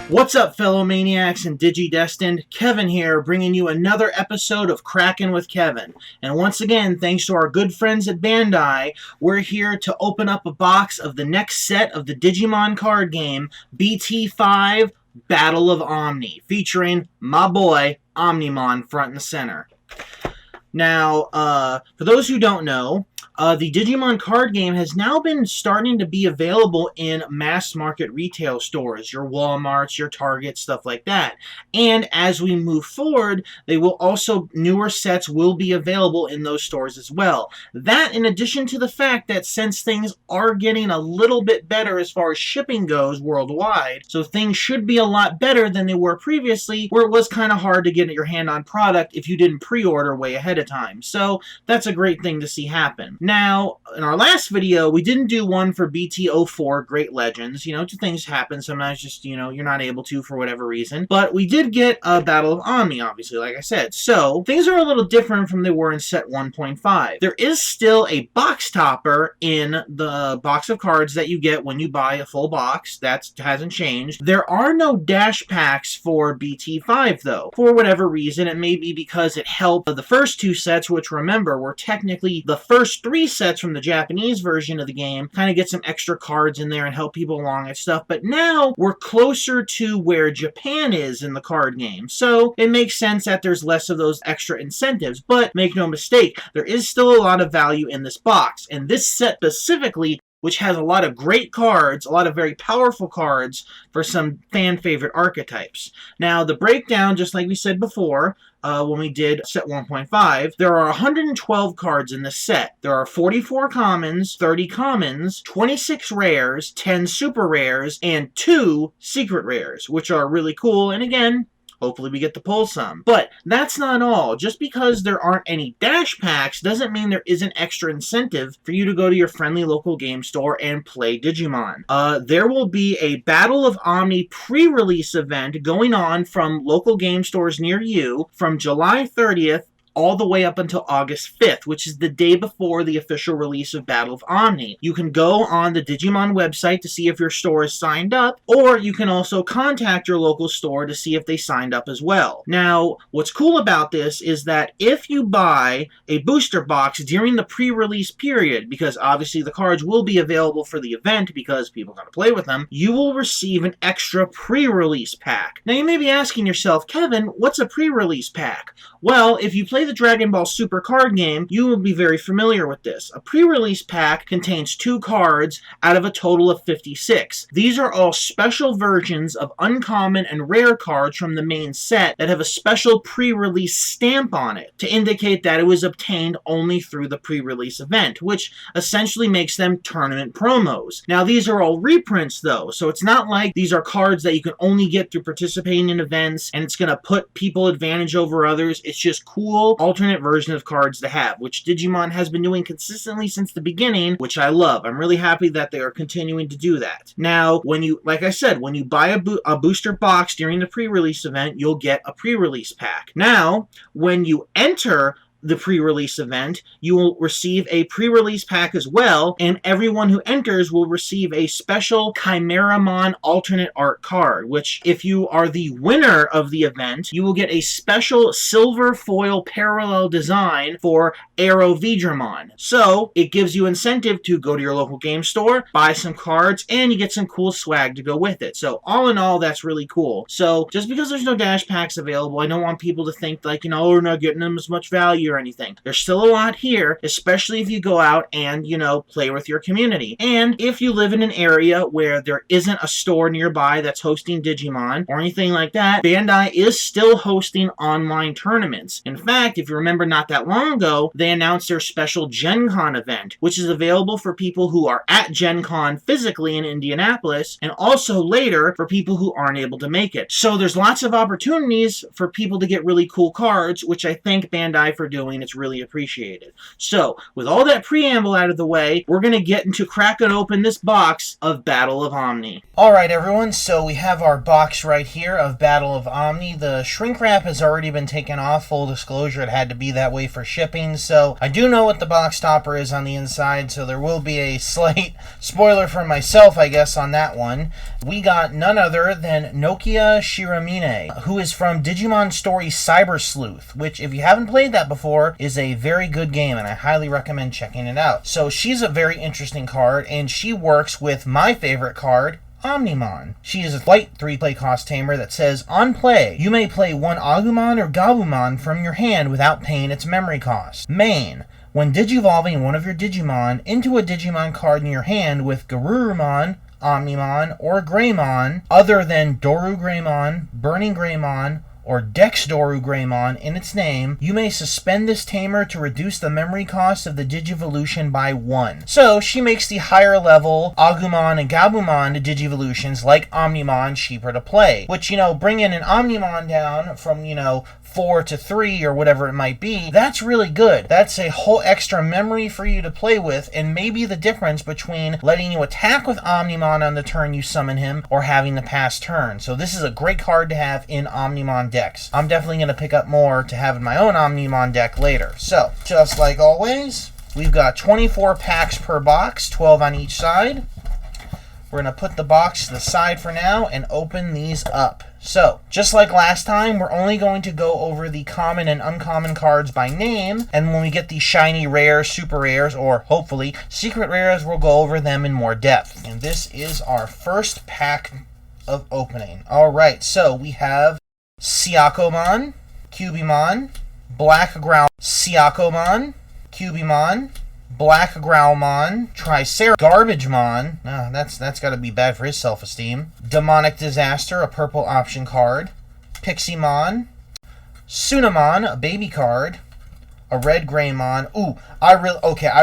What's up, fellow maniacs and DigiDestined? Kevin here, bringing you another episode of Krackin with Kevin. And once again, thanks to our good friends at Bandai, we're here to open up a box of the next set of the Digimon Card Game, BT5 Battle of Omni, featuring my boy, Omnimon, front and center. Now, for those who don't know, the Digimon Card Game has now been starting to be available in mass market retail stores, your Walmarts, your Targets, stuff like that. And as we move forward, newer sets will be available in those stores as well. That, in addition to the fact that since things are getting a little bit better as far as shipping goes worldwide, so things should be a lot better than they were previously, where it was kind of hard to get your hand on product if you didn't pre-order way ahead of time. So that's a great thing to see happen. Now, in our last video, we didn't do one for BT04 Great Legends. Things happen. Sometimes just, you're not able to for whatever reason. But we did get a Battle of Omni, obviously, like I said. So, things are a little different from they were in set 1.5. There is still a box topper in the box of cards that you get when you buy a full box. That hasn't changed. There are no dash packs for BT5, though. For whatever reason, it may be because it helped the first two sets, which, remember, were technically the first three sets from the Japanese version of the game, kind of get some extra cards in there and help people along and stuff. But now we're closer to where Japan is in the card game, so it makes sense that there's less of those extra incentives. But make no mistake, there is still a lot of value in this box, and this set specifically, which has a lot of great cards, a lot of very powerful cards for some fan-favorite archetypes. Now, the breakdown, just like we said before, when we did set 1.5, there are 112 cards in this set. There are 44 commons, 30 commons, 26 rares, 10 super rares, and 2 secret rares, which are really cool, and again, hopefully we get to pull some. But that's not all. Just because there aren't any dash packs doesn't mean there isn't extra incentive for you to go to your friendly local game store and play Digimon. There will be a Battle of Omni pre-release event going on from local game stores near you from July 30th all the way up until August 5th, which is the day before the official release of Battle of Omni. You can go on the Digimon website to see if your store is signed up, or you can also contact your local store to see if they signed up as well. Now, what's cool about this is that if you buy a booster box during the pre-release period, because obviously the cards will be available for the event because people are going to play with them, you will receive an extra pre-release pack. Now, you may be asking yourself, Kevin, what's a pre-release pack? Well, if you play the Dragon Ball Super card game, you will be very familiar with this. A pre-release pack contains 2 cards out of a total of 56. These are all special versions of uncommon and rare cards from the main set that have a special pre-release stamp on it to indicate that it was obtained only through the pre-release event, which essentially makes them tournament promos. Now, these are all reprints, though, so it's not like these are cards that you can only get through participating in events and it's going to put people advantage over others. It's just cool alternate version of cards to have, which Digimon has been doing consistently since the beginning, which I love. I'm really happy that they are continuing to do that. Now, like I said, when you buy a booster box during the pre-release event, you'll get a pre-release pack. Now, when you enter the pre-release event, you will receive a pre-release pack as well, and everyone who enters will receive a special Chimeramon alternate art card, which, if you are the winner of the event, you will get a special silver foil parallel design for Aero Vidramon. So, it gives you incentive to go to your local game store, buy some cards, and you get some cool swag to go with it. So, all in all, that's really cool. So, just because there's no dash packs available, I don't want people to think like, we're not getting them as much value or anything. There's still a lot here, especially if you go out and, play with your community. And if you live in an area where there isn't a store nearby that's hosting Digimon or anything like that, Bandai is still hosting online tournaments. In fact, if you remember not that long ago, they announced their special Gen Con event, which is available for people who are at Gen Con physically in Indianapolis, and also later for people who aren't able to make it. So there's lots of opportunities for people to get really cool cards, which I thank Bandai for doing doing. It's really appreciated. So, with all that preamble out of the way, we're going to get into cracking open this box of Battle of Omni. Alright everyone, so we have our box right here of Battle of Omni. The shrink wrap has already been taken off. Full disclosure, it had to be that way for shipping. So, I do know what the box topper is on the inside, so there will be a slight spoiler for myself, I guess, on that one. We got none other than Nokia Shiramine, who is from Digimon Story Cyber Sleuth, which, if you haven't played that before, is a very good game, and I highly recommend checking it out. So she's a very interesting card, and she works with my favorite card, Omnimon. She is a light 3-play cost tamer that says, on play, you may play one Agumon or Gabumon from your hand without paying its memory cost. Main. When digivolving one of your Digimon into a Digimon card in your hand with Garurumon, Omnimon, or Greymon, other than Doru Greymon, Burning Greymon, or Dexdoru Greymon in its name, you may suspend this tamer to reduce the memory cost of the Digivolution by 1. So, she makes the higher level Agumon and Gabumon Digivolutions like Omnimon cheaper to play. Which, bringing an Omnimon down from, 4 to 3 or whatever it might be, that's really good. That's a whole extra memory for you to play with, and maybe the difference between letting you attack with Omnimon on the turn you summon him or having the pass turn. So this is a great card to have in Omnimon decks. I'm definitely going to pick up more to have in my own Omnimon deck later. So, just like always, we've got 24 packs per box, 12 on each side. We're going to put the box to the side for now and open these up. So, just like last time, we're only going to go over the common and uncommon cards by name, and when we get the shiny rares, super rares, or hopefully secret rares, we'll go over them in more depth. And this is our first pack of opening. Alright, so we have Syakomon, Cubimon, Black Growl, Syakomon, Cubimon, Black Growlmon, Triceragarbagmon, that's got to be bad for his self-esteem, Demonic Disaster, a purple option card, Piximon, Sunamon, a baby card, a red Greymon. Ooh, I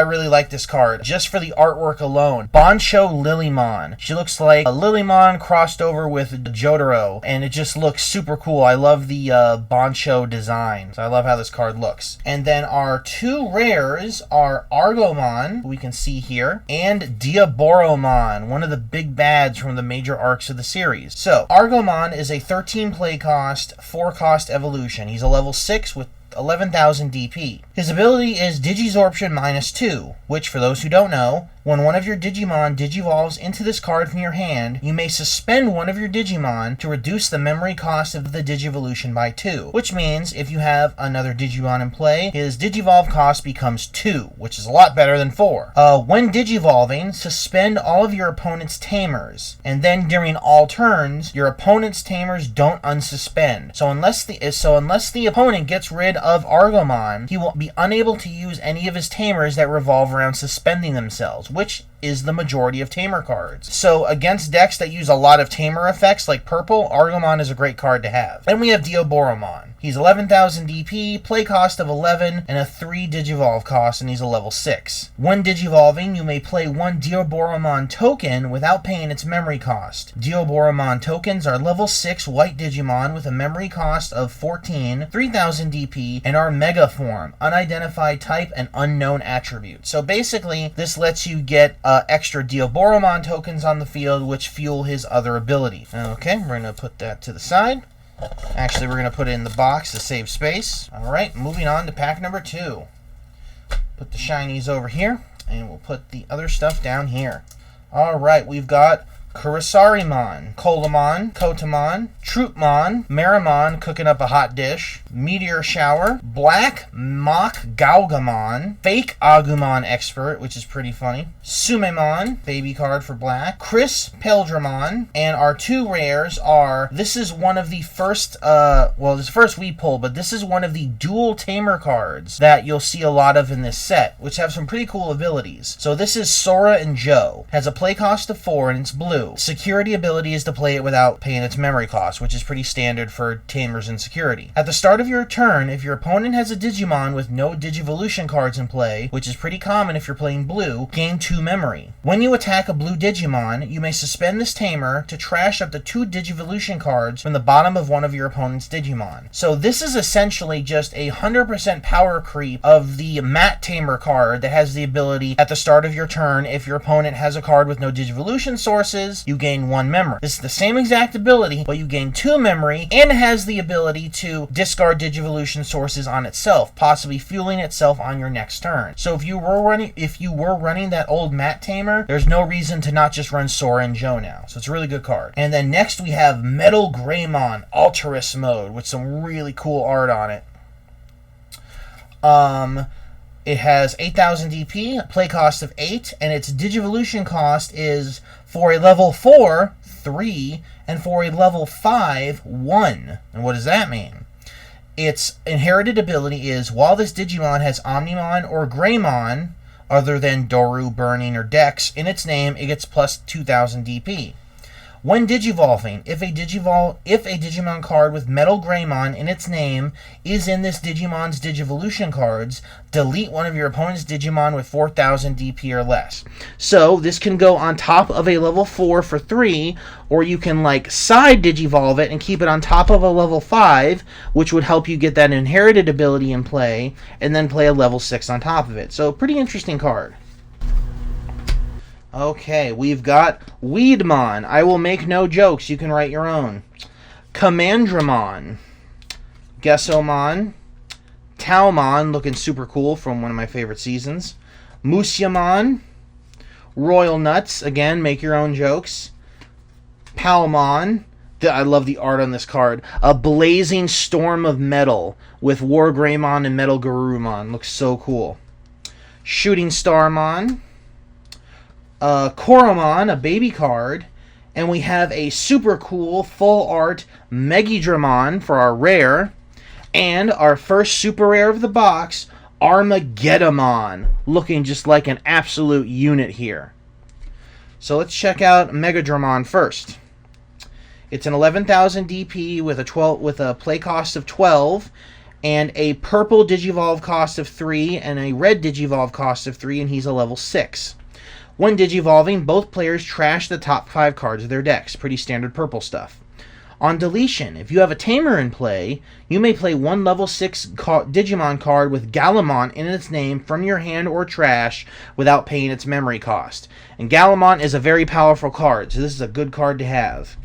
really like this card, just for the artwork alone. Bancho Lilymon. She looks like a Lilymon crossed over with Jotaro, and it just looks super cool. I love the Bancho design. So I love how this card looks. And then our two rares are Argomon, who we can see here, and Diaboromon, one of the big bads from the major arcs of the series. So, Argomon is a 13 play cost, 4 cost evolution. He's a level 6 with 11,000 DP. His ability is Digisorption -2, which, for those who don't know, when one of your Digimon digivolves into this card from your hand, you may suspend one of your Digimon to reduce the memory cost of the Digivolution by 2. Which means, if you have another Digimon in play, his Digivolve cost becomes 2, which is a lot better than 4. When Digivolving, suspend all of your opponent's Tamers, and then during all turns, your opponent's Tamers don't unsuspend. So unless the opponent gets rid of Argomon, he will be unable to use any of his Tamers that revolve around suspending themselves, which is the majority of Tamer cards. So against decks that use a lot of Tamer effects like purple, Argomon is a great card to have. Then we have Diaboromon. He's 11,000 DP, play cost of 11, and a 3 Digivolve cost, and he's a level 6. When Digivolving, you may play one Diaboromon token without paying its memory cost. Diaboromon tokens are level 6 white Digimon with a memory cost of 14, 3,000 DP, and are Mega Form, unidentified type, and unknown attribute. So basically, this lets you get extra Diaboromon tokens on the field, which fuel his other ability. Okay, we're going to put that to the side. Actually, we're going to put it in the box to save space. Alright, moving on to pack number 2. Put the shinies over here, and we'll put the other stuff down here. Alright, we've got Kurisarimon, Kolamon, Kotamon, Troopmon, Marimon cooking up a hot dish, Meteor Shower, Black Mock Gaugamon, Fake Agumon Expert, which is pretty funny, Sumemon, baby card for black, Chris Peldramon, and our two rares are, this is one of the first, this is the first we pull, but this is one of the dual Tamer cards that you'll see a lot of in this set, which have some pretty cool abilities. So this is Sora and Joe, has a play cost of 4 and it's blue. blue. Security ability is to play it without paying its memory cost, which is pretty standard for tamers in security. At the start of your turn, if your opponent has a Digimon with no Digivolution cards in play, which is pretty common if you're playing blue, gain 2 memory. When you attack a blue Digimon, you may suspend this tamer to trash up to 2 Digivolution cards from the bottom of one of your opponent's Digimon. So this is essentially just a 100% power creep of the Mat Tamer card that has the ability at the start of your turn, if your opponent has a card with no Digivolution sources, you gain 1 memory. This is the same exact ability, but you gain 2 memory, and it has the ability to discard Digivolution sources on itself, possibly fueling itself on your next turn. So if you were running that old Mat Tamer, there's no reason to not just run Sora and Joe now. So it's a really good card. And then next we have Metal Greymon Alterous mode with some really cool art on it. It has 8,000 DP, play cost of 8, and its Digivolution cost is for a level 4, 3, and for a level 5, 1. And what does that mean? Its inherited ability is, while this Digimon has Omnimon or Greymon, other than Doru, Burning, or Dex, in its name, it gets plus 2,000 DP. When Digivolving, if a Digimon card with Metal Greymon in its name is in this Digimon's Digivolution cards, delete one of your opponent's Digimon with 4,000 DP or less. So this can go on top of a level 4 for 3, or you can like side Digivolve it and keep it on top of a level 5, which would help you get that inherited ability in play, and then play a level 6 on top of it. So pretty interesting card. Okay, we've got Weedmon. I will make no jokes. You can write your own. Commandramon. Gessomon. Taomon, looking super cool from one of my favorite seasons. Musyamon. Royal Nuts. Again, make your own jokes. Palmon. I love the art on this card. A blazing storm of metal with War Greymon and Metal Garurumon. Looks so cool. Shooting Starmon. Koromon, a baby card, and we have a super cool full art Megidramon for our rare, and our first super rare of the box, Armageddamon, looking just like an absolute unit here. So let's check out Megadramon first. It's an 11,000 DP with a play cost of 12, and a purple Digivolve cost of 3, and a red Digivolve cost of 3, and he's a level 6. When Digivolving, both players trash the top 5 cards of their decks. Pretty standard purple stuff. On deletion, if you have a Tamer in play, you may play one level 6 Digimon card with Galamon in its name from your hand or trash without paying its memory cost. And Galamon is a very powerful card, so this is a good card to have.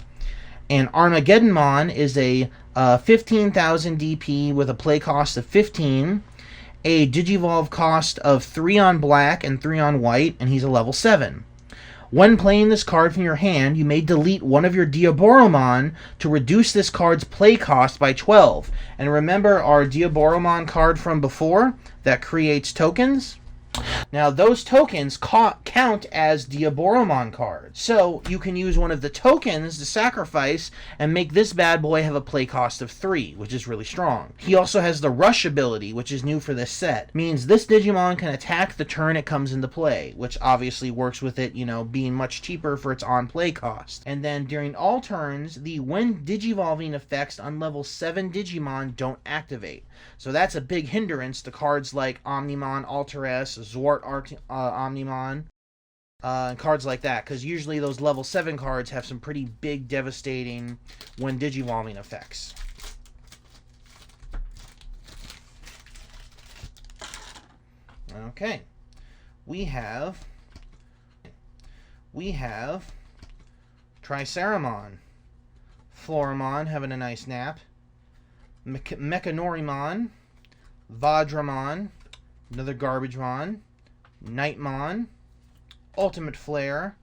And Armageddonmon is a 15,000 DP with a play cost of 15, a Digivolve cost of 3 on black and 3 on white, and he's a level 7. When playing this card from your hand, you may delete one of your Diaboromon to reduce this card's play cost by 12. And remember our Diaboromon card from before that creates tokens? Now, those tokens count as Diaboromon cards. So, you can use one of the tokens to sacrifice and make this bad boy have a play cost of 3, which is really strong. He also has the Rush ability, which is new for this set. Means this Digimon can attack the turn it comes into play, which obviously works with it, being much cheaper for its on-play cost. And then, during all turns, the when Digivolving effects on level 7 Digimon don't activate. So that's a big hindrance to cards like Omnimon, Alterous, Zwart Omnimon, and cards like that, because usually those level 7 cards have some pretty big, devastating when Digivolving effects. Okay, we have Triceramon, Floramon having a nice nap, Mechanorimon, Vadramon, another Garbagemon, Nightmon, Ultimate Flare,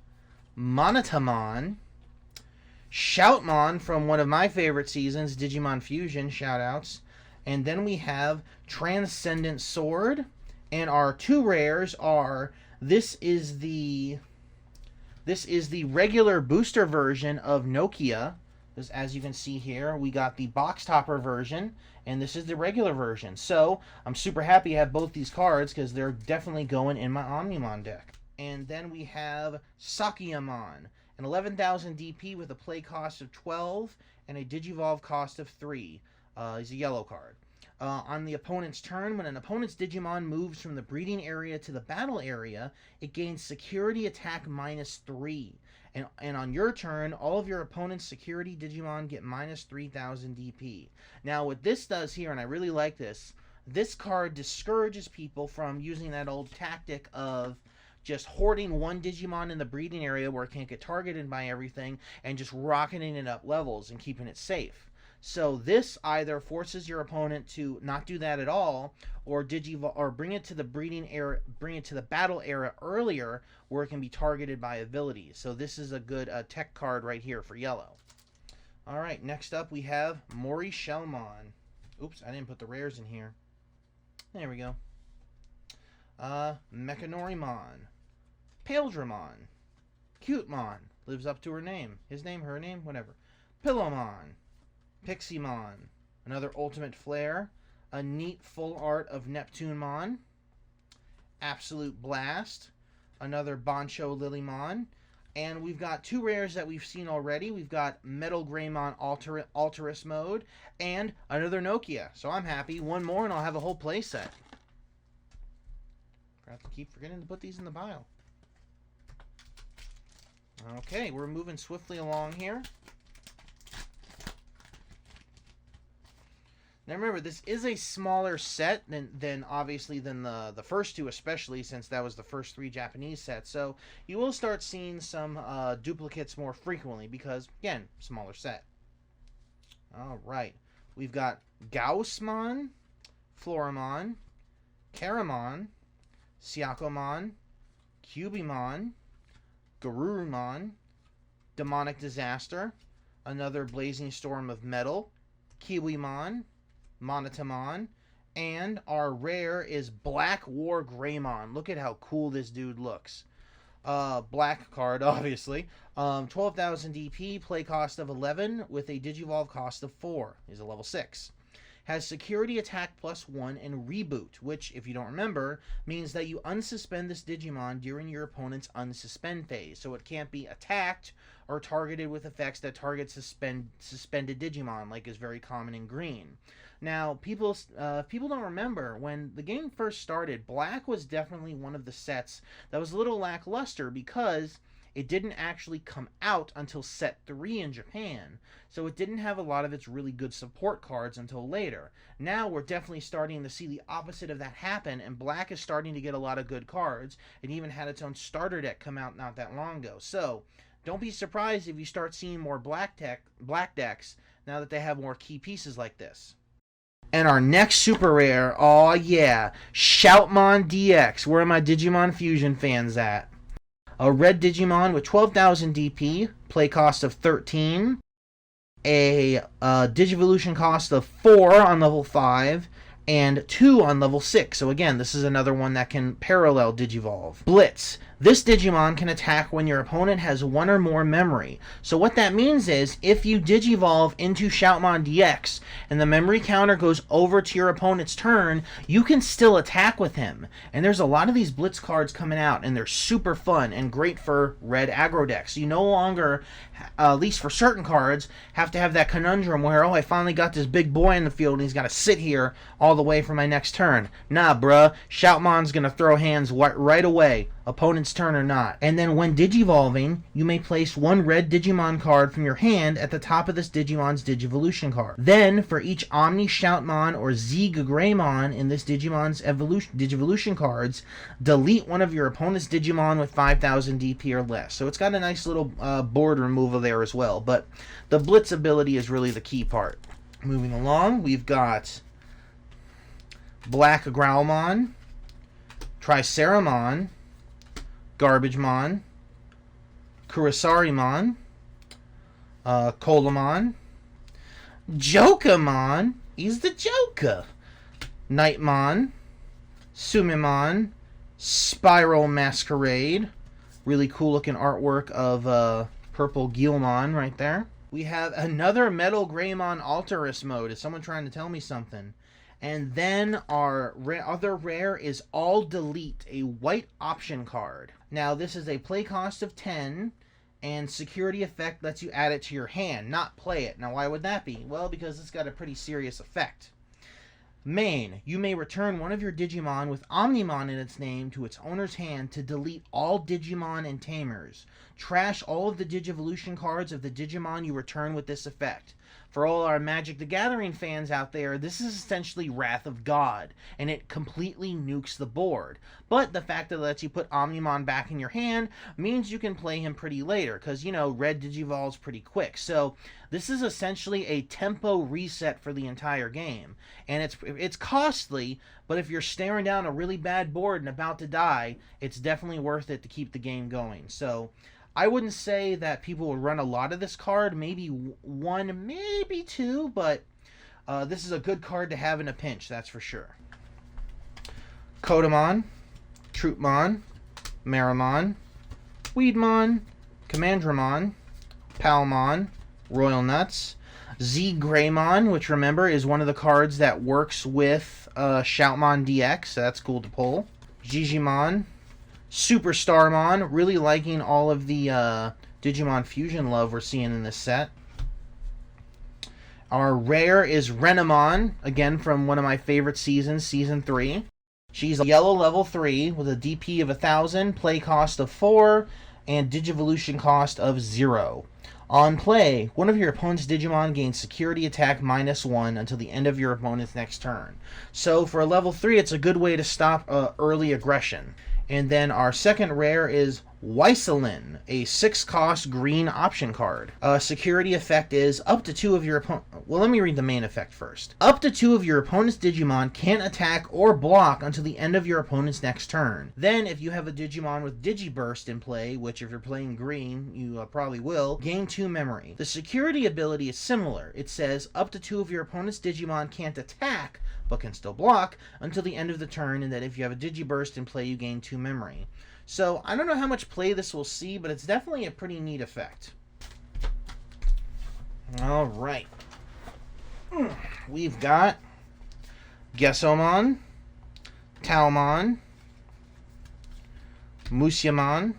Monotamon, Shoutmon from one of my favorite seasons, Digimon Fusion, shoutouts, and then we have Transcendent Sword, and our 2 rares are, this is the regular booster version of Nokia. As you can see here, we got the box topper version, and this is the regular version. So, I'm super happy to have both these cards, because they're definitely going in my Omnimon deck. And then we have Sakyamon, an 11,000 DP with a play cost of 12 and a Digivolve cost of 3. He's a yellow card. On the opponent's turn, when an opponent's Digimon moves from the breeding area to the battle area, it gains security attack -3. And on your turn, all of your opponent's security Digimon get minus 3,000 DP. Now, what this does here, and I really like this, this card discourages people from using that old tactic of just hoarding one Digimon in the breeding area where it can't get targeted by everything and just rocketing it up levels and keeping it safe. So this either forces your opponent to not do that at all, or bring it to the breeding area, bring it to the battle area earlier, where it can be targeted by abilities. So this is a good tech card right here for yellow. All right, next up we have Mori Shellmon. Oops, I didn't put the rares in here. There we go. Mechanorimon, Paildramon, Cutemon, lives up to her name. His name, her name, whatever. Pillowmon, Pixiemon, another Ultimate Flare, a neat full art of Neptunemon, Absolute Blast, another Bancho Lilymon, and we've got two rares that we've seen already. We've got Metal Greymon Alterous Mode, and another Nokia. So I'm happy. One more and I'll have a whole play set. I have to keep forgetting to put these in the pile. Okay, we're moving swiftly along here. Now remember, this is a smaller set than obviously than the first two, especially since that was the first 3 Japanese sets. So you will start seeing some duplicates more frequently because, again, smaller set. All right, we've got Gaussmon, Floramon, Karamon, Syakomon, Cubimon, Garurumon, Demonic Disaster, another Blazing Storm of Metal, Kiwimon, Monotamon, and our rare is Black War Greymon. Look at how cool this dude looks. Black card, obviously. 12,000 DP, play cost of 11 with a Digivolve cost of 4. He's a level 6. Has security attack +1 and reboot, which, if you don't remember, means that you unsuspend this Digimon during your opponent's unsuspend phase. So it can't be attacked or targeted with effects that target suspended Digimon, like is very common in green. Now, people don't remember, when the game first started, Black was definitely one of the sets that was a little lackluster because it didn't actually come out until set 3 in Japan, so it didn't have a lot of its really good support cards until later. Now we're definitely starting to see the opposite of that happen, and Black is starting to get a lot of good cards. It even had its own starter deck come out not that long ago. So don't be surprised if you start seeing more black decks now that they have more key pieces like this. And our next super rare, oh yeah, Shoutmon DX. Where are my Digimon Fusion fans at? A red Digimon with 12,000 DP, play cost of 13, a Digivolution cost of 4 on level 5, and 2 on level 6. So again, this is another one that can parallel Digivolve. Blitz. This Digimon can attack when your opponent has 1 or more memory. So what that means is, if you Digivolve into Shoutmon DX, and the memory counter goes over to your opponent's turn, you can still attack with him. And there's a lot of these Blitz cards coming out, and they're super fun and great for red aggro decks. You no longer, at least for certain cards, have to have that conundrum where, oh, I finally got this big boy in the field, and he's got to sit here all the way for my next turn. Nah, bruh. Shoutmon's going to throw hands right away, opponent's turn or not. And then when Digivolving, you may place 1 red Digimon card from your hand at the top of this Digimon's Digivolution card. Then, for each Omni Shoutmon or Zieg Greymon in this Digimon's Digivolution cards, delete one of your opponent's Digimon with 5,000 DP or less. So it's got a nice little board removal there as well. But the Blitz ability is really the key part. Moving along, we've got Black Growlmon, Triceramon, Garbagemon, Kurisarimon, Kolamon, Jokamon, he's the Joker, Nightmon, Sumimon, Spiral Masquerade, really cool looking artwork of Purple Guilmon right there. We have another Metal Greymon Alterous Mode. Is someone trying to tell me something? And then our other rare is All Delete, a white option card. Now, this is a play cost of 10, And security effect lets you add it to your hand, not play it. Now, why would that be? Well, because it's got a pretty serious effect. Main, you may return one of your Digimon with Omnimon in its name to its owner's hand to delete all Digimon and Tamers. Trash all of the Digivolution cards of the Digimon you return with this effect. For all our Magic the Gathering fans out there, this is essentially Wrath of God, and it completely nukes the board. But the fact that it lets you put Omnimon back in your hand means you can play him pretty later, because, you know, red Digivolves pretty quick. So this is essentially a tempo reset for the entire game. And it's costly, but if you're staring down a really bad board and about to die, it's definitely worth it to keep the game going. So I wouldn't say that people would run a lot of this card, maybe one, maybe two, but this is a good card to have in a pinch, that's for sure. Kodamon, Troopmon, Marimon, Weedmon, Commandramon, Palmon, Royal Nuts, Z Greymon, which remember is one of the cards that works with Shoutmon DX, so that's cool to pull. Gigimon, Superstarmon, really liking all of the Digimon Fusion love we're seeing in this set. Our rare is Renamon, again from one of my favorite seasons, Season 3. She's a yellow level 3 with a DP of 1000, play cost of 4, and Digivolution cost of 0. On play, one of your opponent's Digimon gains security attack -1 until the end of your opponent's next turn. So for a level 3, it's a good way to stop early aggression. And then our second rare is Weiselin, a 6-cost green option card. Security effect is up to 2 of your opponent. Well, let me read the main effect first. Up to 2 of your opponent's Digimon can't attack or block until the end of your opponent's next turn. Then, if you have a Digimon with Digiburst in play, which if you're playing green, you probably will, gain 2 memory. The security ability is similar. It says up to 2 of your opponent's Digimon can't attack, but can still block until the end of the turn, and that if you have a Digiburst in play, you gain 2 memory. So, I don't know how much play this will see, but it's definitely a pretty neat effect. Alright. We've got Gesomon, Talmon, Musyamon,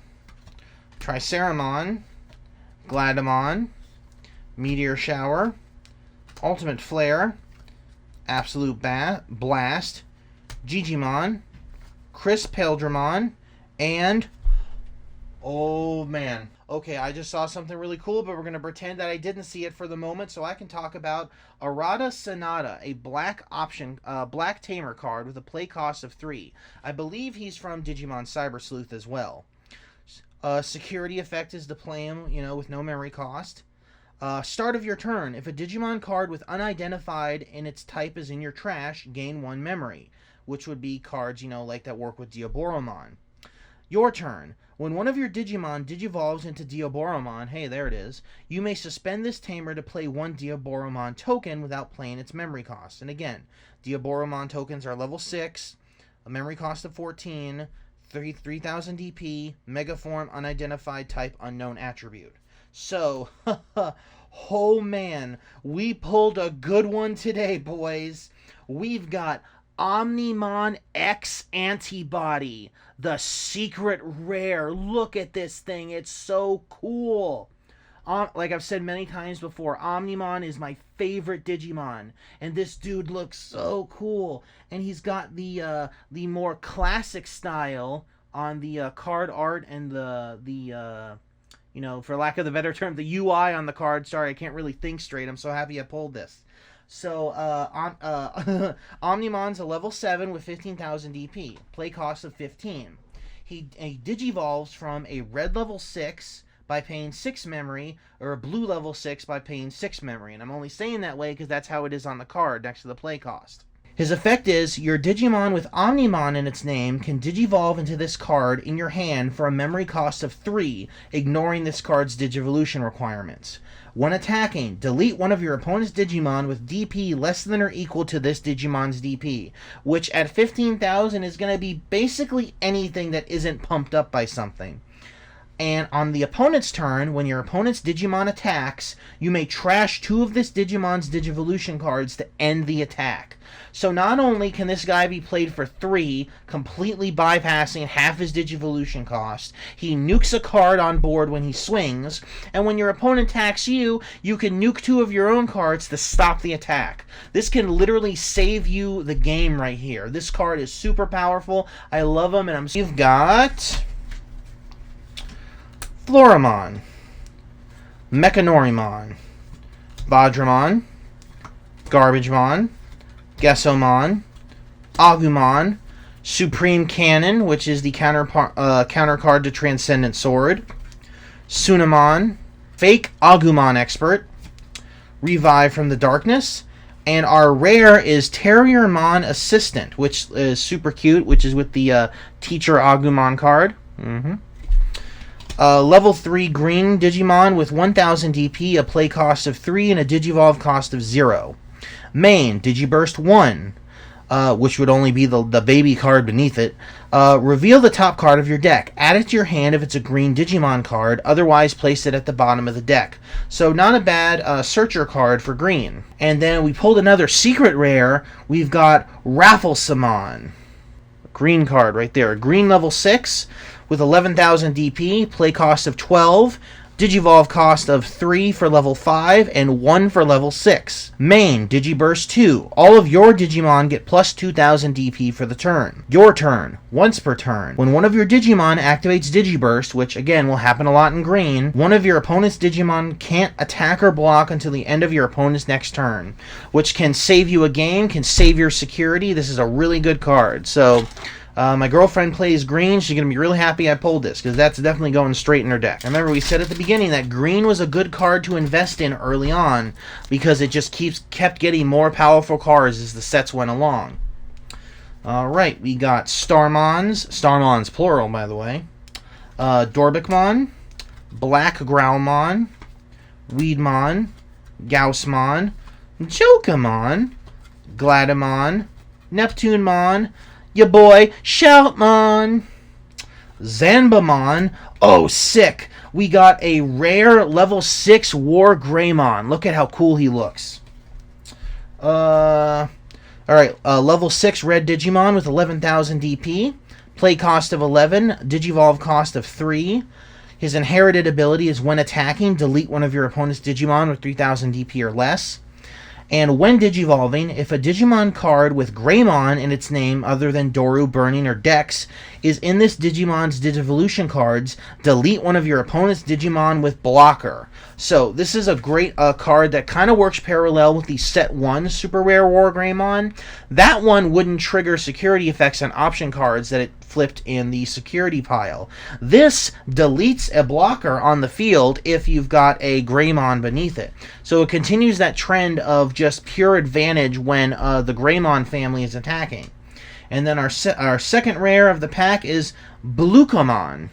Triceramon, Gladamon, Meteor Shower, Ultimate Flare, Absolute Blast, Gigimon, Chris Peldramon, and oh man. Okay, I just saw something really cool, but we're going to pretend that I didn't see it for the moment so I can talk about Arata Sonata, a black tamer card with a play cost of 3. I believe he's from Digimon Cyber Sleuth as well. Security effect is to play him, with no memory cost. Start of your turn. If a Digimon card with unidentified in its type is in your trash, gain 1 memory, which would be cards, like that work with Diaboromon. Your turn. When one of your Digimon digivolves into Diaboromon, hey, there it is, you may suspend this tamer to play 1 Diaboromon token without playing its memory cost. And again, Diaboromon tokens are level 6, a memory cost of 14, 3000 DP, Megaform, unidentified type, unknown attribute. So, oh man, we pulled a good one today, boys. We've got Omnimon X Antibody, the secret rare. Look at this thing. It's so cool. Like I've said many times before, Omnimon is my favorite Digimon, and this dude looks so cool. And he's got the more classic style on the card art and the for lack of the better term, the UI on the card. Sorry, I can't really think straight. I'm so happy I pulled this. So, Omnimon's a level 7 with 15,000 DP. Play cost of 15. He digivolves from a red level 6 by paying 6 memory, or a blue level 6 by paying 6 memory. And I'm only saying that way because that's how it is on the card next to the play cost. His effect is, your Digimon with Omnimon in its name can digivolve into this card in your hand for a memory cost of 3, ignoring this card's Digivolution requirements. When attacking, delete one of your opponent's Digimon with DP less than or equal to this Digimon's DP, which at 15,000 is going to be basically anything that isn't pumped up by something. And on the opponent's turn, when your opponent's Digimon attacks, you may trash 2 of this Digimon's Digivolution cards to end the attack. So not only can this guy be played for 3, completely bypassing half his Digivolution cost, he nukes a card on board when he swings, and when your opponent attacks you, you can nuke 2 of your own cards to stop the attack. This can literally save you the game right here. This card is super powerful. I love him, and you've got Floramon, Mechanorimon, Vajramon, Garbagemon, Gesomon, Agumon, Supreme Cannon, which is the counter card to Transcendent Sword, Sunamon, Fake Agumon Expert, Revive from the Darkness, and our rare is Terriermon Assistant, which is super cute, which is with the Teacher Agumon card. Level 3 green Digimon with 1000 DP, a play cost of 3, and a Digivolve cost of 0. Main, Digiburst 1, which would only be the baby card beneath it. Reveal the top card of your deck. Add it to your hand if it's a green Digimon card, otherwise place it at the bottom of the deck. So not a bad searcher card for green. And then we pulled another secret rare. We've got Rafflesamon. Green card right there. Green level 6. With 11,000 DP, play cost of 12, Digivolve cost of 3 for level 5, and 1 for level 6. Main, Digiburst 2. All of your Digimon get plus 2,000 DP for the turn. Your turn, once per turn. When one of your Digimon activates Digiburst, which again will happen a lot in green, one of your opponent's Digimon can't attack or block until the end of your opponent's next turn, which can save you a game, can save your security. This is a really good card. So my girlfriend plays green. She's going to be really happy I pulled this, because that's definitely going straight in her deck. Remember, we said at the beginning that green was a good card to invest in early on, because it just kept getting more powerful cards as the sets went along. Alright, we got Starmons plural, by the way, Dorbikmon, Black Growlmon, Weedmon, Gaussmon, Jokamon, Gladimon, Neptunemon, ya boy, Shoutmon, Zanbamon. Oh, sick. We got a rare level 6 War Greymon. Look at how cool he looks. Alright, level 6 red Digimon with 11,000 DP. Play cost of 11, Digivolve cost of 3. His inherited ability is when attacking, delete one of your opponent's Digimon with 3,000 DP or less. And when Digivolving, if a Digimon card with Greymon in its name other than Doru, Burning, or Dex is in this Digimon's Digivolution cards, delete one of your opponent's Digimon with Blocker. So this is a great card that kind of works parallel with the Set 1 Super Rare War Greymon. That one wouldn't trigger security effects on option cards that it flipped in the security pile. This deletes a blocker on the field if you've got a Greymon beneath it. So it continues that trend of just pure advantage when the Greymon family is attacking. And then our second rare of the pack is Blukomon.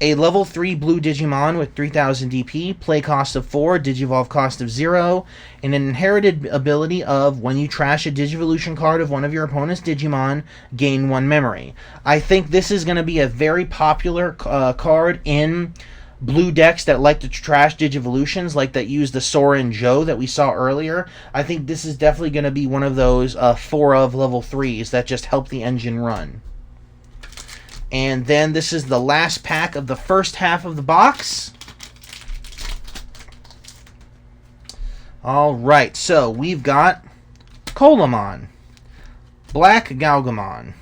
A level 3 blue Digimon with 3,000 DP, play cost of 4, Digivolve cost of 0, and an inherited ability of when you trash a Digivolution card of one of your opponent's Digimon, gain 1 memory. I think this is going to be a very popular card in blue decks that like to trash Digivolutions, like that use the Sora and Joe that we saw earlier. I think this is definitely going to be one of those 4 of level 3s that just help the engine run. And then this is the last pack of the first half of the box. Alright, so we've got Colamon, Black Galgamon,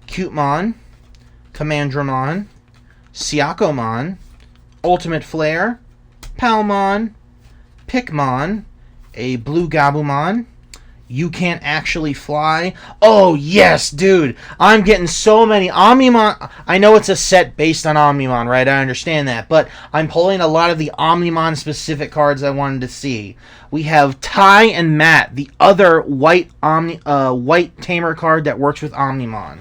Cutemon, Commandramon, Siakomon, Ultimate Flare, Palmon, Pikmon, a Blue Gabumon, You Can't Actually Fly. Oh, yes, dude. I'm getting so many Omnimon. I know it's a set based on Omnimon, right? I understand that. But I'm pulling a lot of the Omnimon-specific cards I wanted to see. We have Ty and Matt, the other white Tamer card that works with Omnimon.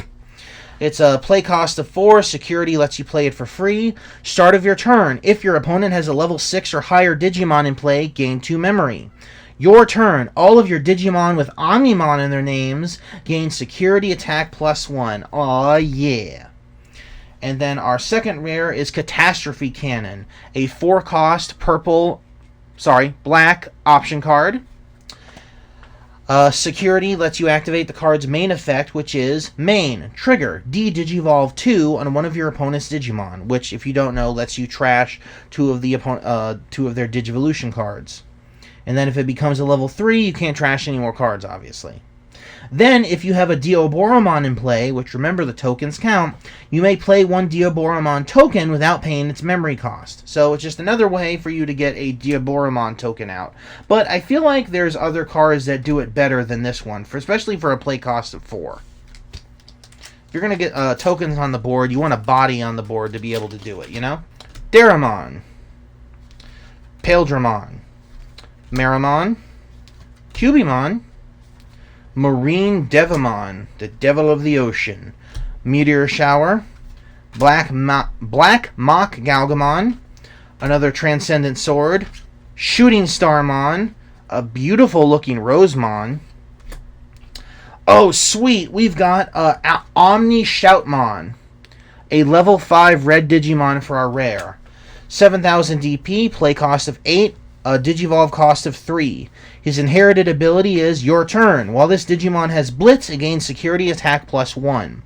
It's a play cost of 4. Security lets you play it for free. Start of your turn. If your opponent has a level 6 or higher Digimon in play, gain 2 memory. Your turn. All of your Digimon with Omnimon in their names gain security attack +1. Aw, yeah. And then our second rare is Catastrophe Cannon, a 4-cost black option card. Security lets you activate the card's main effect, which is main, trigger, D-Digivolve 2 on one of your opponent's Digimon, which, if you don't know, lets you trash two of their Digivolution cards. And then if it becomes a level 3, you can't trash any more cards, obviously. Then, if you have a Diaboromon in play, which remember the tokens count, you may play one Diaboromon token without paying its memory cost. So it's just another way for you to get a Diaboromon token out. But I feel like there's other cards that do it better than this one, especially for a play cost of 4. If you're going to get tokens on the board, you want a body on the board to be able to do it, you know? Daramon, Paildramon, Marimon, Cubimon, Marine Devimon, the Devil of the Ocean, Meteor Shower, Black Mock Galgamon, another Transcendent Sword, Shooting Starmon, a beautiful looking Rosemon. Oh, sweet, we've got Omni Shoutmon, a level 5 red Digimon for our rare. 7,000 DP, play cost of 8, a Digivolve cost of 3. His inherited ability is Your Turn. While this Digimon has Blitz, it gains Security Attack +1.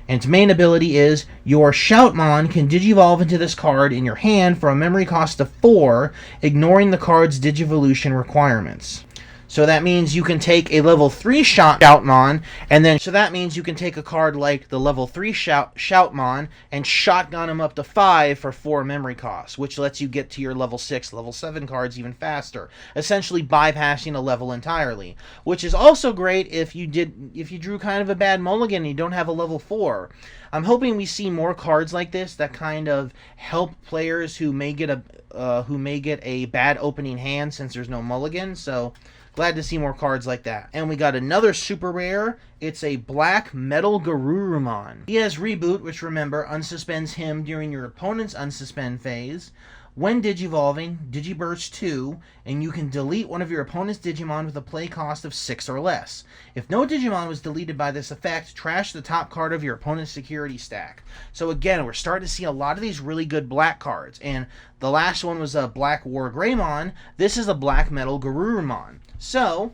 And its main ability is Your Shoutmon can Digivolve into this card in your hand for a memory cost of 4, ignoring the card's Digivolution requirements. So that means you can take a level 3 Shoutmon, and then so that means you can take a card like the level 3 Shoutmon and shotgun him up to 5 for 4 memory costs, which lets you get to your level 6, level 7 cards even faster, essentially bypassing a level entirely. Which is also great if you drew kind of a bad mulligan and you don't have a level 4. I'm hoping we see more cards like this that kind of help players who may get a bad opening hand since there's no mulligan. So glad to see more cards like that. And we got another super rare. It's a black metal Garurumon. He has Reboot, which remember, unsuspends him during your opponent's unsuspend phase. When Digivolving, Digiburst 2, and you can delete one of your opponent's Digimon with a play cost of 6 or less. If no Digimon was deleted by this effect, trash the top card of your opponent's security stack. So again, we're starting to see a lot of these really good black cards. And the last one was a Black War Greymon. This is a Black Metal Garurumon. So,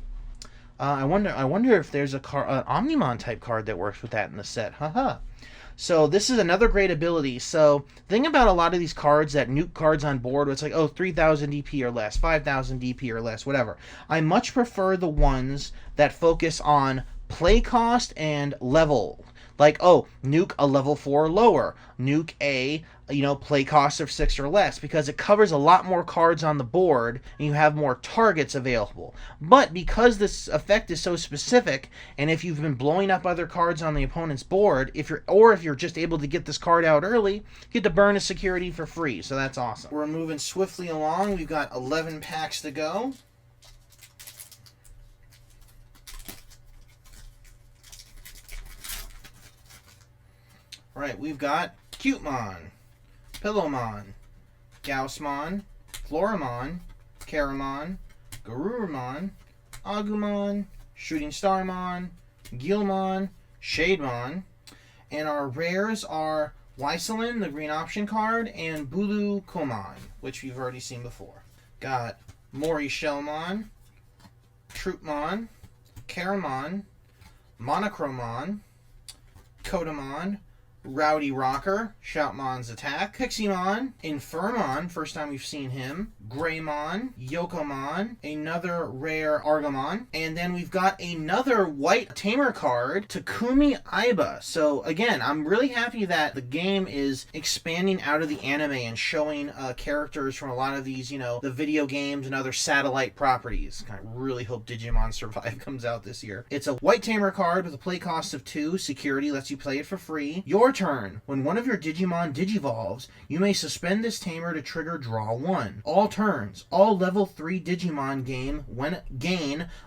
I wonder if there's an Omnimon type card that works with that in the set. Haha. So this is another great ability. So the thing about a lot of these cards that nuke cards on board, it's like, oh, 3,000 DP or less, 5,000 DP or less, whatever. I much prefer the ones that focus on play cost and level. Like, oh, nuke a level 4 or lower. Nuke a, play cost of 6 or less, because it covers a lot more cards on the board and you have more targets available. But because this effect is so specific, and if you've been blowing up other cards on the opponent's board, if you're just able to get this card out early, you get to burn a security for free. So that's awesome. We're moving swiftly along. We've got 11 packs to go. Alright, we've got Cutemon, Pillowmon, Gaussmon, Floramon, Caramon, Garurumon, Agumon, Shooting Starmon, Guilmon, Shademon, and our rares are Weiselin, the green option card, and Bulu Komon, which we've already seen before. Got Mori Shellmon, Troopmon, Caramon, Monochromon, Kodamon, Rowdy Rocker, Shoutmon's Attack, Piximon, Infirmon, first time we've seen him, Greymon, Yokomon, another rare Argamon, and then we've got another white Tamer card, Takumi Aiba. So again, I'm really happy that the game is expanding out of the anime and showing characters from a lot of these, the video games and other satellite properties. I really hope Digimon Survive comes out this year. It's a white Tamer card with a play cost of 2, security lets you play it for free. Your turn. When one of your Digimon digivolves, you may suspend this tamer to trigger draw 1. All turns, all level 3 Digimon gain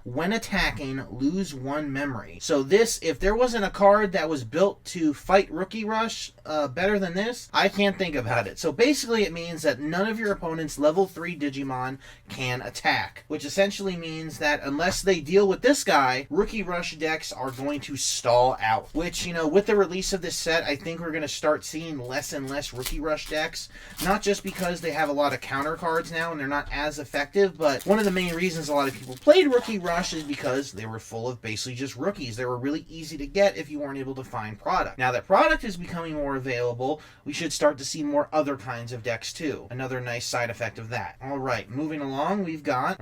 when attacking, lose 1 memory. So this, if there wasn't a card that was built to fight Rookie Rush better than this, I can't think about it. So basically it means that none of your opponent's level 3 Digimon can attack, which essentially means that unless they deal with this guy, Rookie Rush decks are going to stall out. Which, with the release of this set, I I think we're going to start seeing less and less Rookie Rush decks, not just because they have a lot of counter cards now and they're not as effective, but one of the main reasons a lot of people played Rookie Rush is because they were full of basically just rookies. They were really easy to get if you weren't able to find product. Now that product is becoming more available, we should start to see more other kinds of decks too. Another nice side effect of that. Alright, moving along, we've got,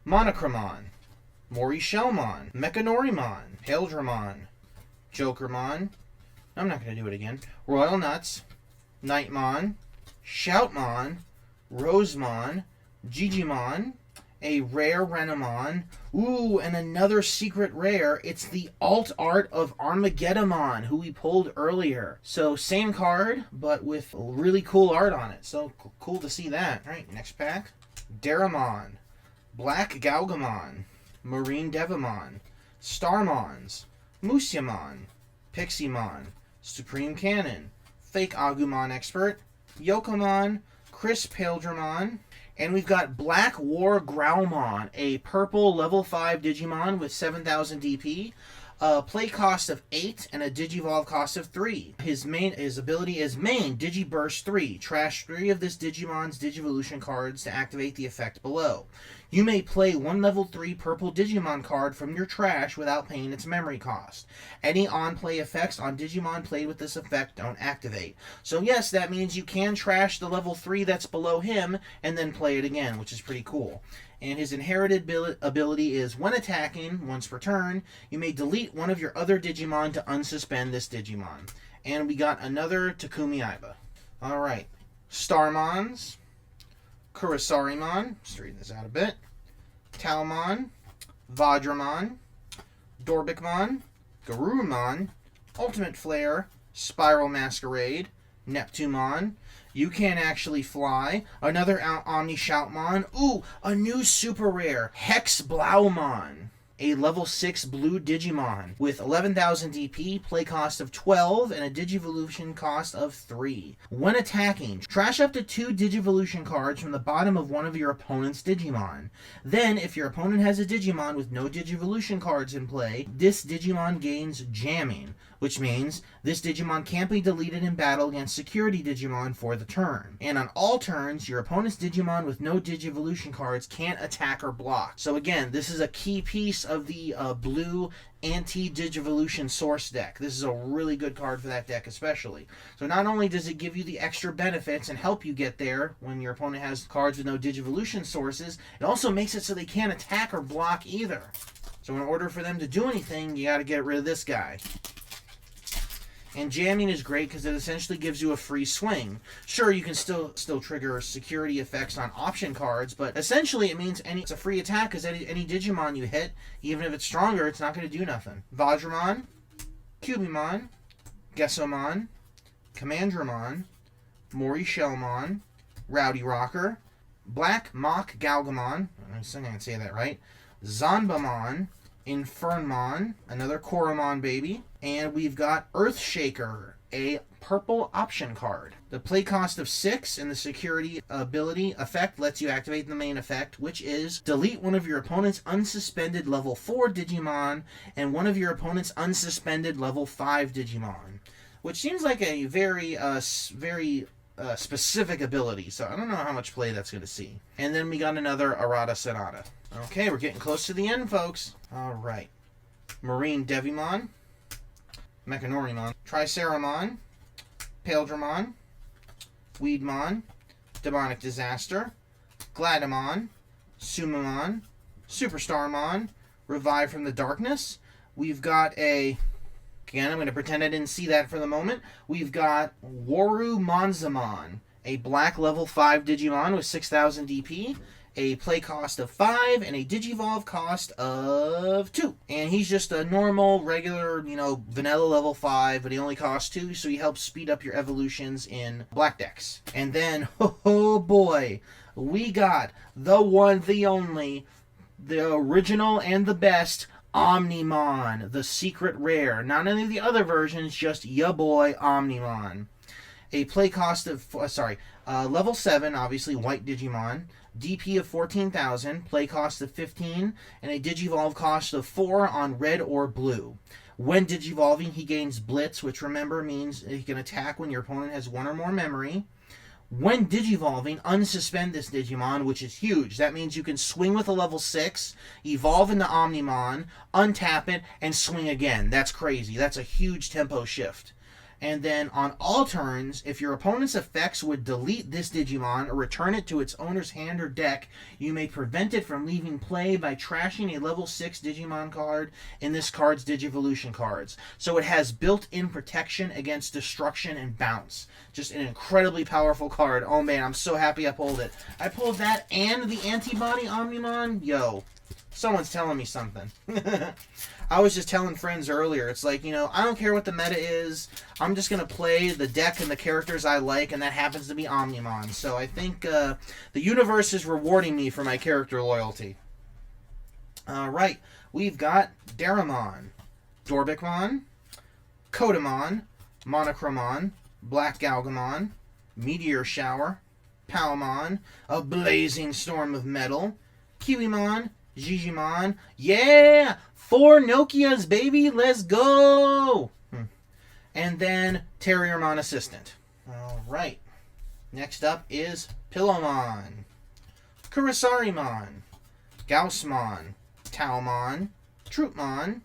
Monochromon, Morishellmon, Mechanorimon, Paildramon, Jokermon, I'm not going to do it again, Royal Nuts, Nightmon, Shoutmon, Rosemon, Digimon, a rare Renamon, ooh, and another secret rare. It's the alt art of Armageddonmon, who we pulled earlier. So same card, but with really cool art on it. So cool to see that. Alright, next pack. Daramon, Black Galgamon, Marine Devimon, Starmons, Musyamon, Pixiemon, Supreme Cannon, Fake Agumon Expert, Yokomon, Chris Paildramon, and we've got Black War Growlmon, a purple level 5 Digimon with 7,000 DP, play cost of 8 and a Digivolve cost of 3. His ability is main Digiburst 3. Trash 3 of this Digimon's Digivolution cards to activate the effect below. You may play one level 3 purple Digimon card from your trash without paying its memory cost. Any on-play effects on Digimon played with this effect don't activate. So yes, that means you can trash the level 3 that's below him and then play it again, which is pretty cool. And his inherited ability is, when attacking, once per turn, you may delete one of your other Digimon to unsuspend this Digimon. And we got another Takumi Aiba. Alright. Starmons, Kurisarimon, straighten this out a bit, Talmon, Vajramon, Dorbikmon, Garurumon, Ultimate Flare, Spiral Masquerade, Neptunemon, You Can Actually Fly, another Omni Shoutmon, ooh, a new super rare, Hex Blaumon, a level 6 blue Digimon with 11,000 DP, play cost of 12, and a Digivolution cost of 3. When attacking, trash up to 2 Digivolution cards from the bottom of one of your opponent's Digimon. Then, if your opponent has a Digimon with no Digivolution cards in play, this Digimon gains jamming, which means this Digimon can't be deleted in battle against security Digimon for the turn. And on all turns, your opponent's Digimon with no Digivolution cards can't attack or block. So again, this is a key piece of the blue anti-Digivolution source deck. This is a really good card for that deck especially. So not only does it give you the extra benefits and help you get there when your opponent has cards with no Digivolution sources, it also makes it so they can't attack or block either. So in order for them to do anything, you gotta get rid of this guy. And jamming is great because it essentially gives you a free swing. Sure, you can still trigger security effects on option cards, but essentially it means it's a free attack because any Digimon you hit, even if it's stronger, it's not going to do nothing. Vajramon, Cubimon, Gesomon, Commandramon, Morishellmon, Rowdy Rocker, Black Mock Galgamon, I think I can say that right, Zanbamon, Infernmon, another Koromon baby, and we've got Earthshaker, a purple option card. The play cost of 6 and the security ability effect lets you activate the main effect, which is delete one of your opponent's unsuspended level 4 Digimon and one of your opponent's unsuspended level 5 Digimon, which seems like a very specific ability, so I don't know how much play that's going to see. And then we got another Arata Sonata. Okay, we're getting close to the end, folks. Alright. Marine Devimon, Mechanorimon, Triceramon, Paildramon, Weedmon, Demonic Disaster, Gladamon, Sumamon, Superstarmon, Revive from the Darkness. We've got again, I'm going to pretend I didn't see that for the moment. We've got Warumonzamon, a black level 5 Digimon with 6,000 DP, a play cost of 5, and a Digivolve cost of 2. And he's just a normal, regular, vanilla level 5, but he only costs 2, so he helps speed up your evolutions in black decks. And then, oh boy, we got the one, the only, the original and the best Omnimon, the secret rare. Not any of the other versions, just ya boy Omnimon. A play cost of, level 7, obviously white Digimon, DP of 14,000, play cost of 15, and a Digivolve cost of 4 on red or blue. When Digivolving, he gains Blitz, which remember means he can attack when your opponent has one or more memory. When Digivolving, unsuspend this Digimon, which is huge. That means you can swing with a level 6, evolve into Omnimon, untap it, and swing again. That's crazy. That's a huge tempo shift. And then on all turns, if your opponent's effects would delete this Digimon or return it to its owner's hand or deck, you may prevent it from leaving play by trashing a level 6 Digimon card in this card's Digivolution cards. So it has built-in protection against destruction and bounce. Just an incredibly powerful card. Oh man, I'm so happy I pulled it. I pulled that and the Antibody Omnimon. Yo, someone's telling me something. I was just telling friends earlier, it's like, you know, I don't care what the meta is. I'm just going to play the deck and the characters I like, and that happens to be Omnimon. So I think the universe is rewarding me for my character loyalty. Alright, we've got Daramon, Dorbikmon, Kodamon, Monochromon, Black Galgamon, Meteor Shower, Palmon, a Blazing Storm of Metal, Kiwimon, Digimon, yeah! 4 Nokias, baby! Let's go! And then Terriermon Assistant. Alright. Next up is Pillowmon, Kurisarimon, Gaussmon, Taomon, Troopmon,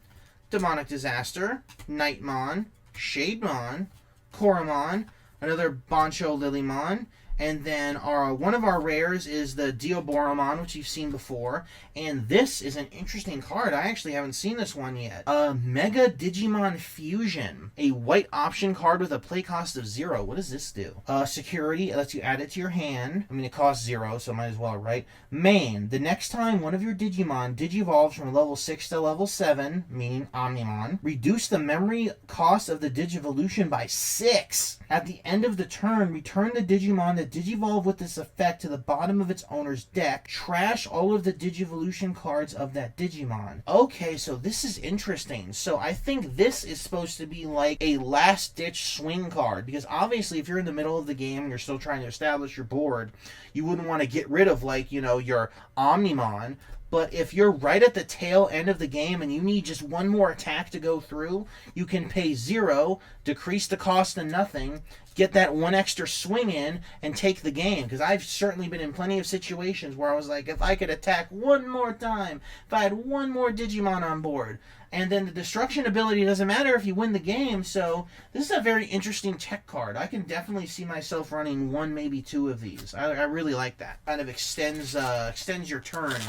Demonic Disaster, Nightmon, Shademon, Koromon, another Bancho Lilymon, and then one of our rares is the Dioboromon, which you've seen before. And this is an interesting card. I actually haven't seen this one yet. Mega Digimon Fusion. A white option card with a play cost of 0. What does this do? Security. It lets you add it to your hand. I mean, it costs 0, so might as well, right? Main. The next time one of your Digimon digivolves from level 6 to level 7, meaning Omnimon, reduce the memory cost of the Digivolution by 6. At the end of the turn, return the Digimon that digivolve with this effect to the bottom of its owner's deck. Trash all of the Digivolution cards of that Digimon. Okay, so this is interesting. So I think this is supposed to be like a last-ditch swing card, because obviously if you're in the middle of the game and you're still trying to establish your board, you wouldn't want to get rid of, like, you know, your Omnimon. But if you're right at the tail end of the game and you need just one more attack to go through, you can pay 0, decrease the cost to nothing, get that one extra swing in, and take the game. Because I've certainly been in plenty of situations where I was like, if I could attack one more time, if I had one more Digimon on board. And then the destruction ability doesn't matter if you win the game, so this is a very interesting tech card. I can definitely see myself running 1, maybe 2 of these. I really like that. Kind of extends your turn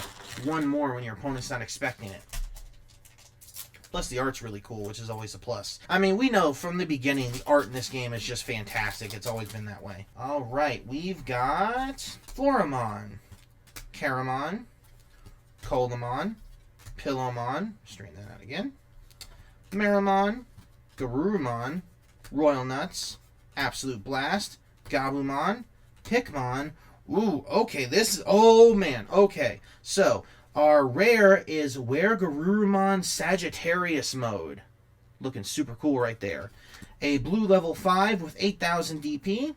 1 more when your opponent's not expecting it. Plus the art's really cool, which is always a plus. I mean, we know from the beginning the art in this game is just fantastic. It's always been that way. Alright, we've got Floramon, Caramon, Kolamon, Pillowmon, straighten that out again, Meramon, Garurumon, Royal Nuts, Absolute Blast, Gabumon, Pikmon. Ooh, okay, this is, oh man, okay. So, our rare is Were Garurumon Sagittarius mode. Looking super cool right there. A blue level 5 with 8,000 DP.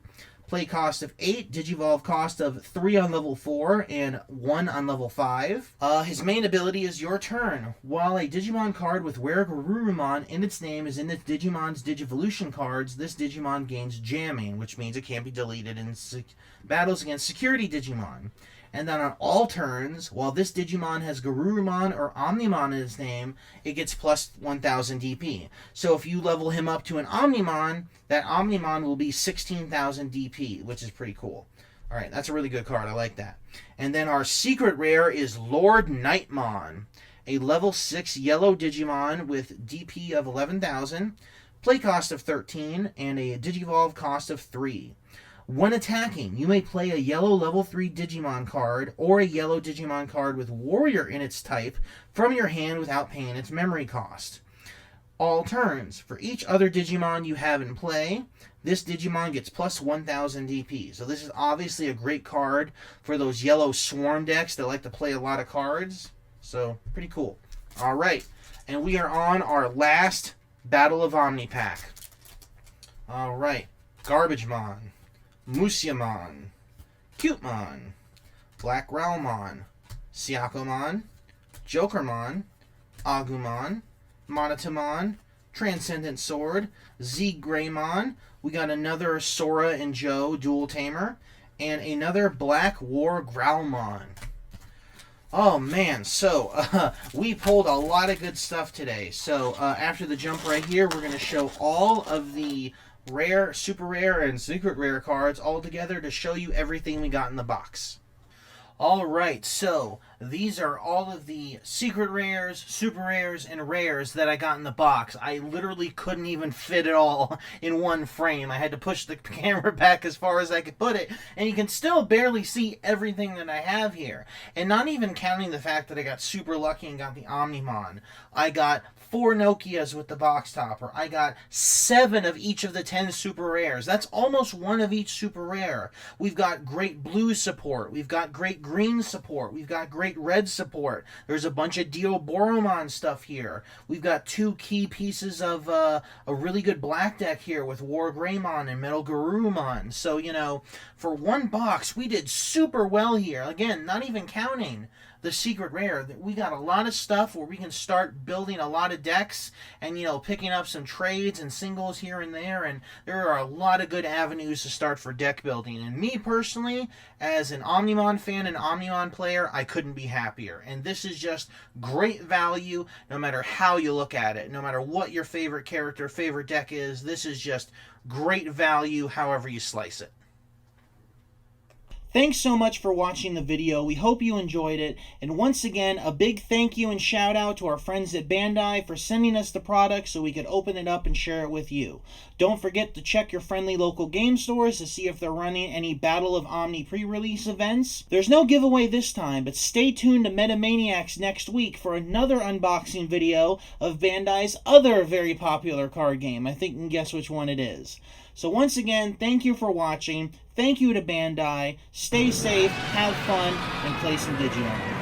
Play cost of 8, Digivolve cost of 3 on level 4, and 1 on level 5. His main ability is your turn. While a Digimon card with Were Garurumon in its name is in the Digimon's Digivolution cards, this Digimon gains jamming, which means it can't be deleted in battles against security Digimon. And then on all turns, while this Digimon has Garurumon or Omnimon in its name, it gets plus 1,000 DP. So if you level him up to an Omnimon, that Omnimon will be 16,000 DP, which is pretty cool. Alright, that's a really good card. I like that. And then our secret rare is Lord Nightmon, a level 6 yellow Digimon with DP of 11,000, play cost of 13, and a Digivolve cost of 3. When attacking, you may play a yellow level 3 Digimon card or a yellow Digimon card with Warrior in its type from your hand without paying its memory cost. All turns. For each other Digimon you have in play, this Digimon gets plus 1,000 DP. So this is obviously a great card for those yellow swarm decks that like to play a lot of cards. So, pretty cool. Alright, and we are on our last Battle of Omni pack. Alright, Garbagemon, Musyamon, Cutemon, Black Realmon, Syakomon, Jokermon, Agumon, Monotamon, Transcendent Sword, Z Greymon. We got another Sora and Joe Dual Tamer, and another Black War Growlmon. Oh man, so we pulled a lot of good stuff today. So after the jump right here, we're going to show all of the rare, super rare, and secret rare cards all together to show you everything we got in the box. Alright, so these are all of the secret rares, super rares, and rares that I got in the box. I literally couldn't even fit it all in one frame. I had to push the camera back as far as I could put it, and you can still barely see everything that I have here. And not even counting the fact that I got super lucky and got the Omnimon. I got 4 Nokias with the box topper. I got 7 of each of the 10 super rares. That's almost 1 of each super rare. We've got great blue support. We've got great green support. We've got great red support. There's a bunch of Deoboromon stuff here. We've got 2 key pieces of a really good black deck here with War Greymon and Metal Garurumon. So, you know, for one box, we did super well here. Again, not even counting the secret rare. We got a lot of stuff where we can start building a lot of decks and, you know, picking up some trades and singles here and there, and there are a lot of good avenues to start for deck building. And me personally, as an Omnimon fan and Omnimon player, I couldn't be happier. And this is just great value no matter how you look at it. No matter what your favorite character, favorite deck is, this is just great value however you slice it. Thanks so much for watching the video. We hope you enjoyed it. And once again, a big thank you and shout out to our friends at Bandai for sending us the product so we could open it up and share it with you. Don't forget to check your friendly local game stores to see if they're running any Battle of Omni pre-release events. There's no giveaway this time, but stay tuned to Metamaniacs next week for another unboxing video of Bandai's other very popular card game. I think you can guess which one it is. So once again, thank you for watching. Thank you to Bandai. Stay safe, have fun, and play some Digimon.